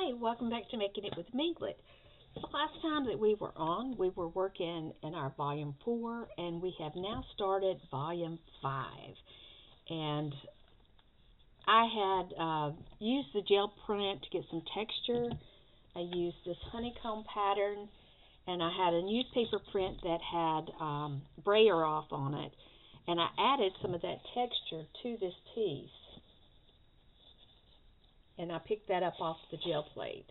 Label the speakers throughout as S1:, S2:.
S1: Hi, welcome back to Making It with Minglet. Last time that we were on, we were working in our Volume 4, and we have now started Volume 5. And I had used the gel print to get some texture. I used this honeycomb pattern, and I had a newspaper print that had brayer off on it, and I added some of that texture to this piece. And I picked that up off the gel plate.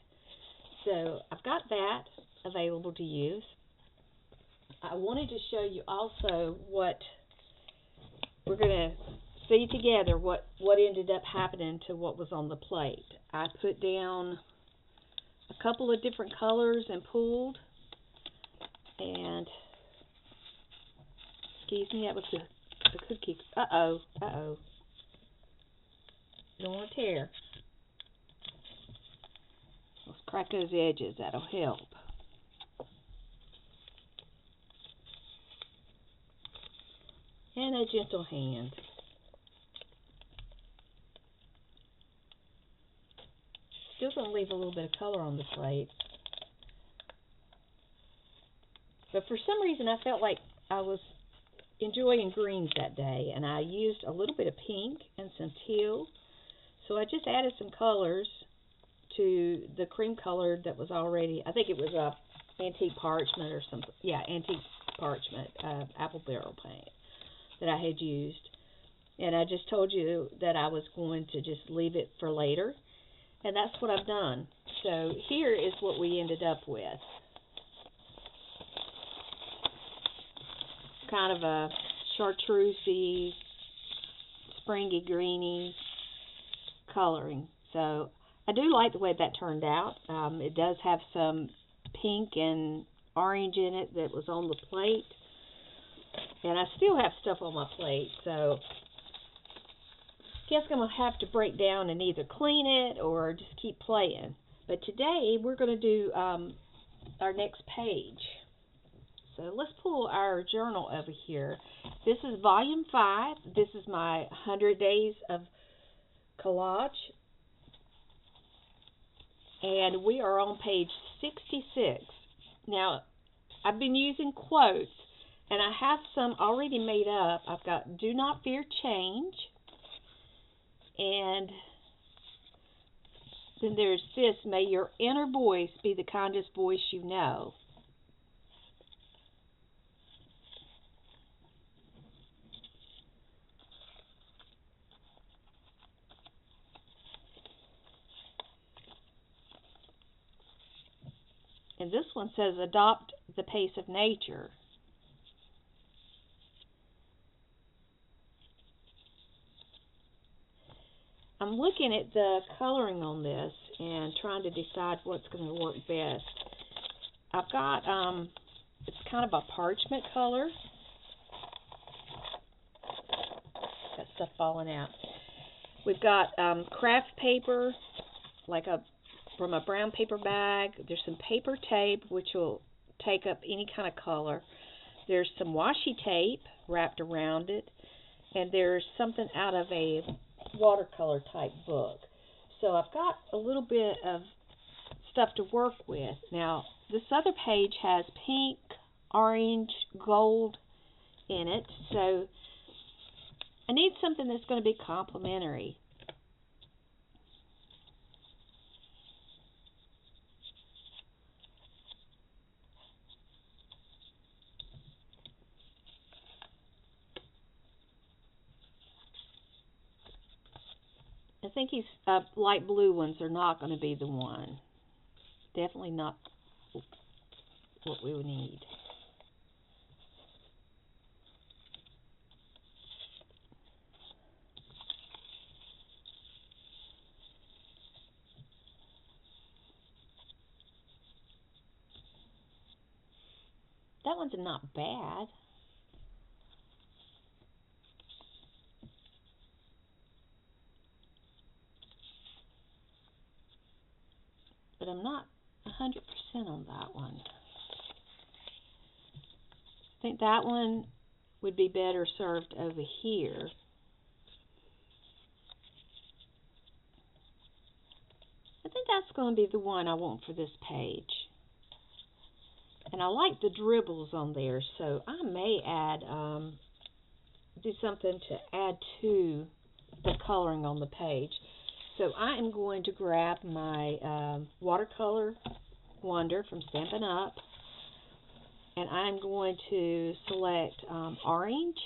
S1: So I've got that available to use. I wanted to show you also what we're going to see together, what ended up happening to what was on the plate. I put down a couple of different colors and pulled, and excuse me, that was the cookie. Uh-oh. Don't want to tear. Let's crack those edges. That'll help. And a gentle hand. Still going to leave a little bit of color on the plate. But for some reason I felt like I was enjoying greens that day, and I used a little bit of pink and some teal. So I just added some colors to the cream color that was already, I think it was antique parchment or something. Yeah, antique parchment, apple barrel paint that I had used. And I just told you that I was going to just leave it for later. And that's what I've done. So here is what we ended up with. Kind of a chartreusey, springy, greeny coloring. So I do like the way that turned out. It does have some pink and orange in it that was on the plate. And I still have stuff on my plate, so I guess I'm going to have to break down and either clean it or just keep playing. But today we're going to do our next page. So let's pull our journal over here. This is Volume 5. This is my 100 Days of Collage. And we are on page 66. Now, I've been using quotes, and I have some already made up. I've got "Do not fear change," and then there's this: "May your inner voice be the kindest voice you know." And this one says, "Adopt the pace of nature." I'm looking at the coloring on this and trying to decide what's going to work best. I've got, it's kind of a parchment color. Got stuff falling out. We've got craft paper, like from a brown paper bag. There's some paper tape, which will take up any kind of color. There's some washi tape wrapped around it. And there's something out of a watercolor type book. So I've got a little bit of stuff to work with. Now, this other page has pink, orange, gold in it. So I need something that's going to be complementary. I think these light blue ones are not going to be the one. Definitely not what we would need. That one's not bad. But I'm not 100% on that one. I think that one would be better served over here. I think that's going to be the one I want for this page. And I like the dribbles on there, so I may add, do something to add to the coloring on the page. So I am going to grab my Watercolor Wonder from Stampin' Up, and I'm going to select orange,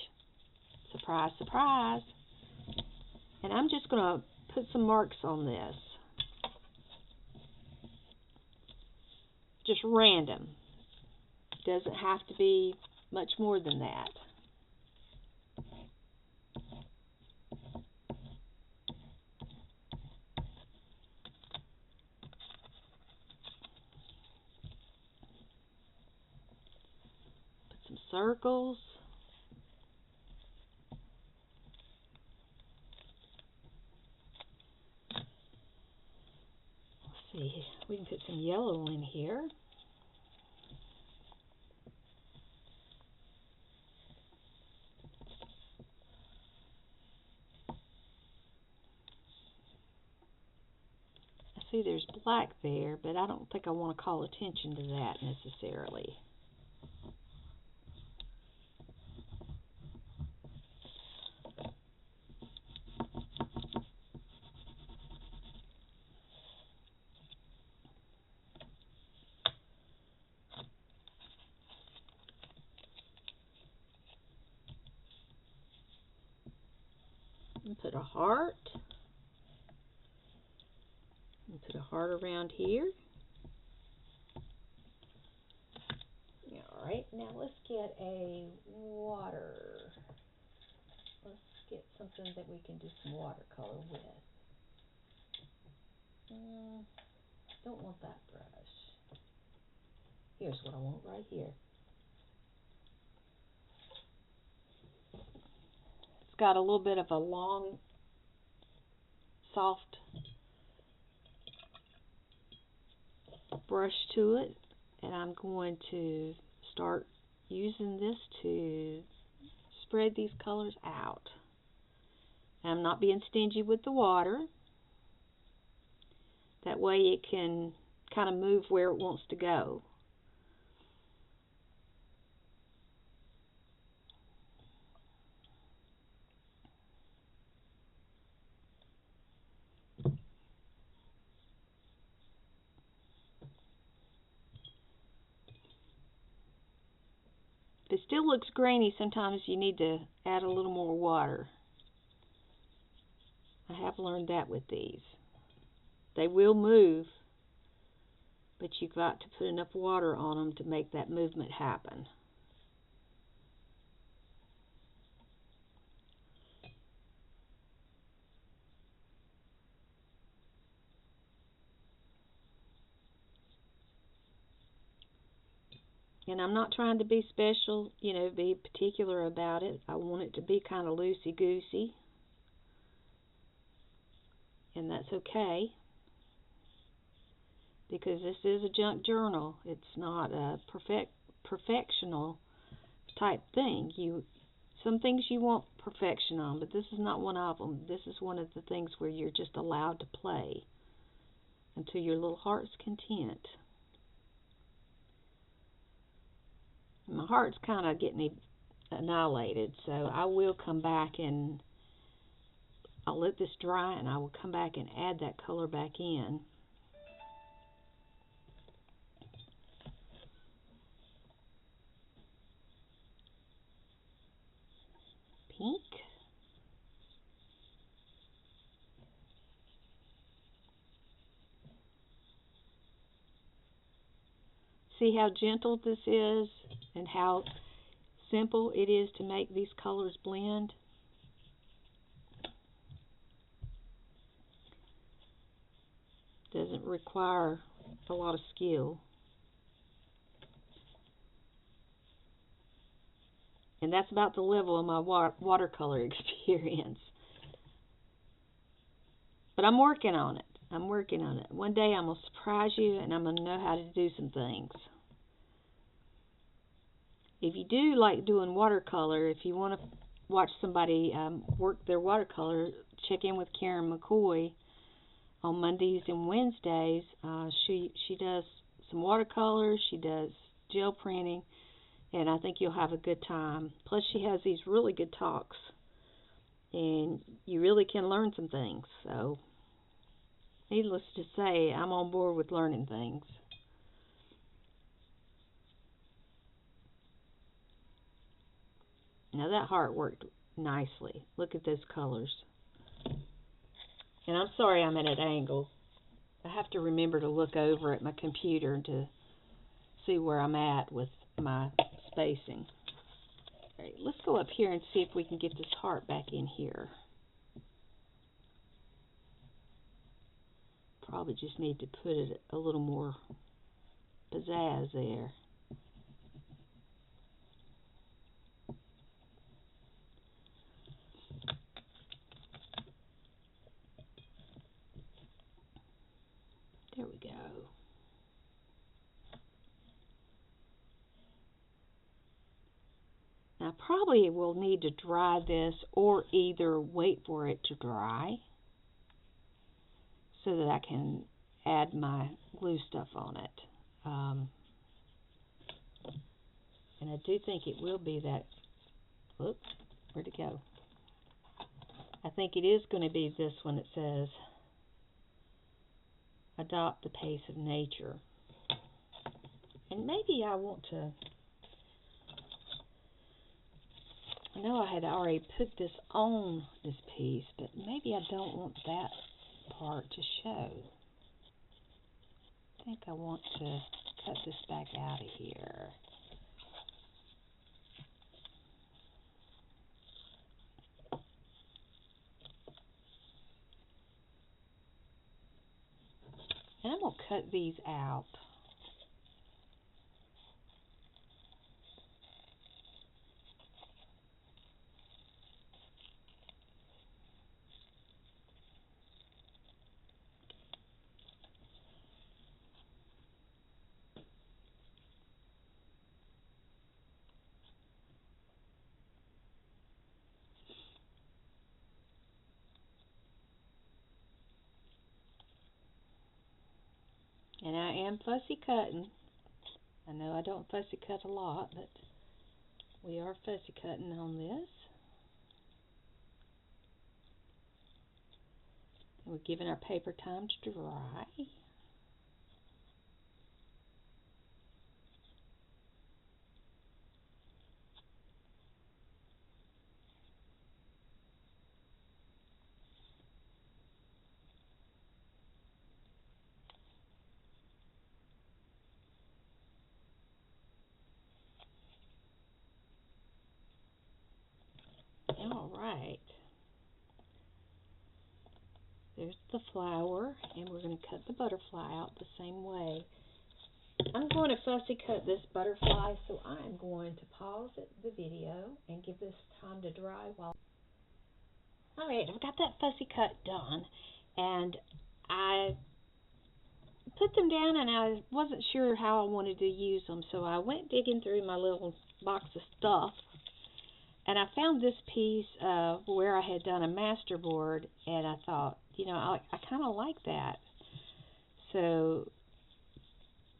S1: surprise, surprise, and I'm just going to put some marks on this, just random. Doesn't have to be much more than that. Put some circles. Let's see, we can put some yellow in here. See, there's black there, but I don't think I want to call attention to that necessarily. And put a heart. And put a heart around here. Alright, now let's get a water. Let's get something that we can do some watercolor with. Don't want that brush. Here's what I want right here. It's got a little bit of a long, soft brush to it, and I'm going to start using this to spread these colors out. And I'm not being stingy with the water. That way it can kind of move where it wants to go. If it still looks grainy, sometimes you need to add a little more water. I have learned that with these. They will move, but you've got to put enough water on them to make that movement happen. And I'm not trying to be special, you know, be particular about it. I want it to be kind of loosey-goosey. And that's okay, because this is a junk journal. It's not a perfectional type thing. Some things you want perfection on, but this is not one of them. This is one of the things where you're just allowed to play until your little heart's content. My heart's kind of getting annihilated, so I will come back and I'll let this dry, and I will come back and add that color back in. Pink. See how gentle this is and how simple it is to make these colors blend? Doesn't require a lot of skill. And that's about the level of my watercolor experience. But I'm working on it. I'm working on it. One day I'm going to surprise you, and I'm going to know how to do some things. If you do like doing watercolor, if you want to watch somebody work their watercolor, check in with Karen McCoy on Mondays and Wednesdays, she does some watercolors, she does gel printing, and I think you'll have a good time. Plus, she has these really good talks, and you really can learn some things. So, needless to say, I'm on board with learning things. Now that heart worked nicely. Look at those colors. And I'm sorry I'm at an angle. I have to remember to look over at my computer to see where I'm at with my spacing. All right, let's go up here and see if we can get this heart back in here. Probably just need to put it a little more pizzazz there. There we go. Now, I probably will need to dry this or either wait for it to dry so that I can add my glue stuff on it. And I do think it will be that, whoops, where'd it go? I think it is going to be this one that says, adopt the pace of nature. And maybe I want to, I know I had already put this on this piece, but maybe I don't want that part to show. I think I want to cut this back out of here. And I'm going to cut these out. And I am fussy cutting. I know I don't fussy cut a lot, but we are fussy cutting on this. And we're giving our paper time to dry. All right. There's the flower, and we're going to cut the butterfly out the same way. I'm going to fussy cut this butterfly, so I'm going to pause the video and give this time to dry while. All right, I've got that fussy cut done, and I put them down, and I wasn't sure how I wanted to use them, so I went digging through my little box of stuff, and I found this piece where I had done a masterboard, and I thought, you know, I kind of like that. So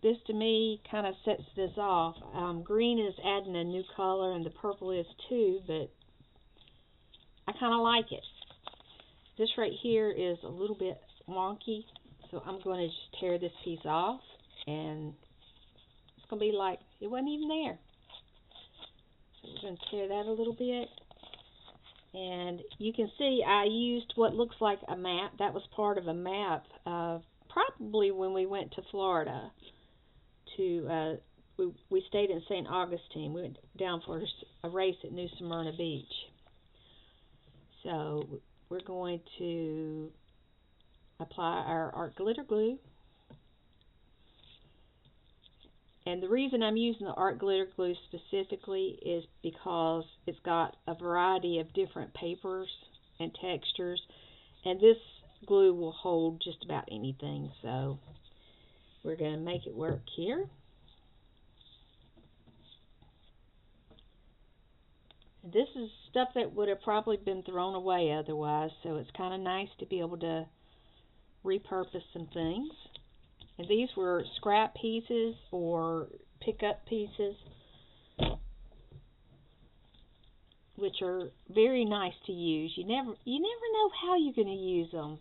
S1: this to me kind of sets this off. Green is adding a new color, and the purple is too, but I kind of like it. This right here is a little bit wonky, so I'm going to just tear this piece off, and it's going to be like it wasn't even there. So we're going to tear that a little bit. And you can see I used what looks like a map. That was part of a map, probably when we went to Florida. We stayed in St. Augustine. We went down for a race at New Smyrna Beach. So we're going to apply our art glitter glue. And the reason I'm using the art glitter glue specifically is because it's got a variety of different papers and textures, and this glue will hold just about anything, so we're going to make it work here. This is stuff that would have probably been thrown away otherwise, so it's kind of nice to be able to repurpose some things. And these were scrap pieces or pickup pieces, which are very nice to use. You never know how you're going to use them.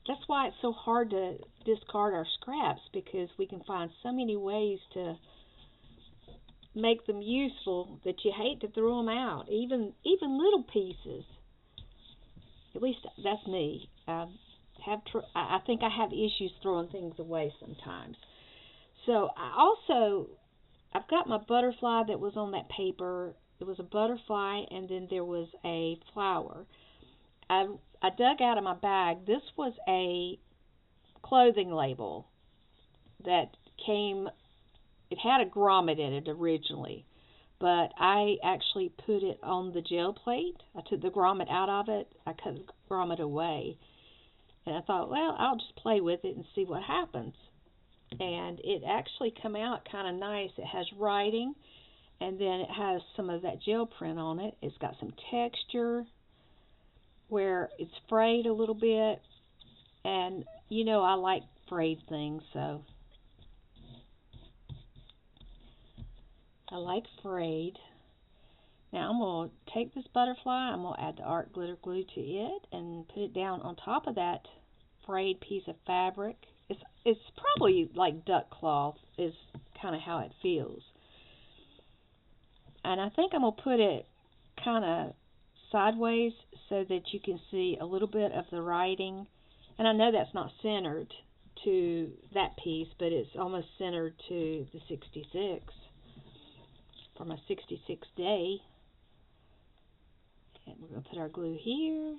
S1: That's why it's so hard to discard our scraps, because we can find so many ways to make them useful that you hate to throw them out. Even little pieces. At least that's me. I think I have issues throwing things away sometimes. So I've got my butterfly that was on that paper. It was a butterfly, and then there was a flower. I dug out of my bag. This was a clothing label that came. It had a grommet in it originally, but I actually put it on the gel plate. I took the grommet out of it. I cut the grommet away, and I thought, well, I'll just play with it and see what happens. And it actually come out kind of nice. It has writing, and then it has some of that gel print on it. It's got some texture where it's frayed a little bit, and I like frayed things, so I like frayed. Now I'm going to take this butterfly, I'm going to add the art glitter glue to it and put it down on top of that frayed piece of fabric. It's probably like duck cloth is kind of how it feels. And I think I'm going to put it kind of sideways so that you can see a little bit of the writing. And I know that's not centered to that piece, but it's almost centered to the 66 for my 66th day. And we're going to put our glue here.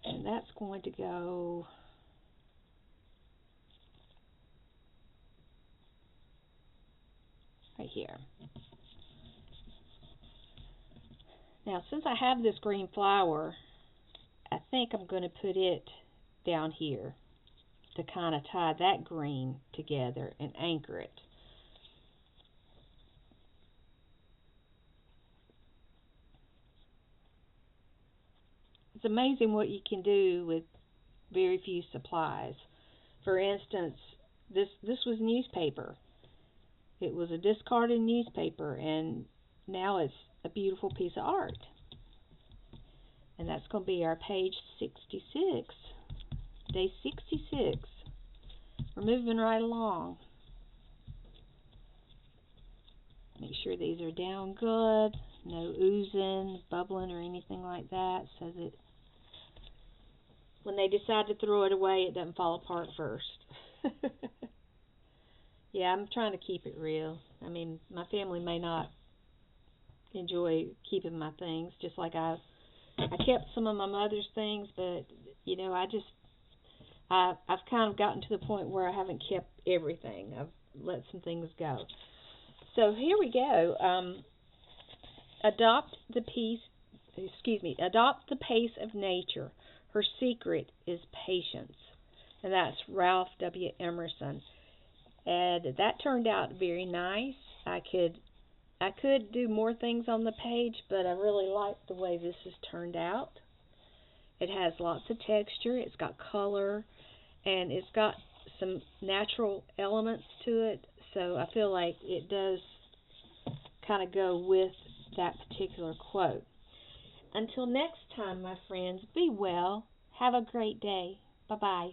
S1: And that's going to go right here. Now, since I have this green flower, I think I'm going to put it down here to kind of tie that green together and anchor it. It's amazing what you can do with very few supplies. For instance, this was newspaper. It was a discarded newspaper, and now it's a beautiful piece of art. And that's going to be our page 66, day 66. We're moving right along. Make sure these are down good, no oozing, bubbling, or anything like that, so that when they decide to throw it away, it doesn't fall apart first. Yeah, I'm trying to keep it real. I mean, my family may not enjoy keeping my things, just like I kept some of my mother's things, but I've kind of gotten to the point where I haven't kept everything. I've let some things go. So here we go. Adopt the pace of nature. Her secret is patience. And that's Ralph W. Emerson. And that turned out very nice. I could do more things on the page, but I really like the way this has turned out. It has lots of texture, it's got color, and it's got some natural elements to it, so I feel like it does kind of go with that particular quote. Until next time, my friends, be well. Have a great day. Bye-bye.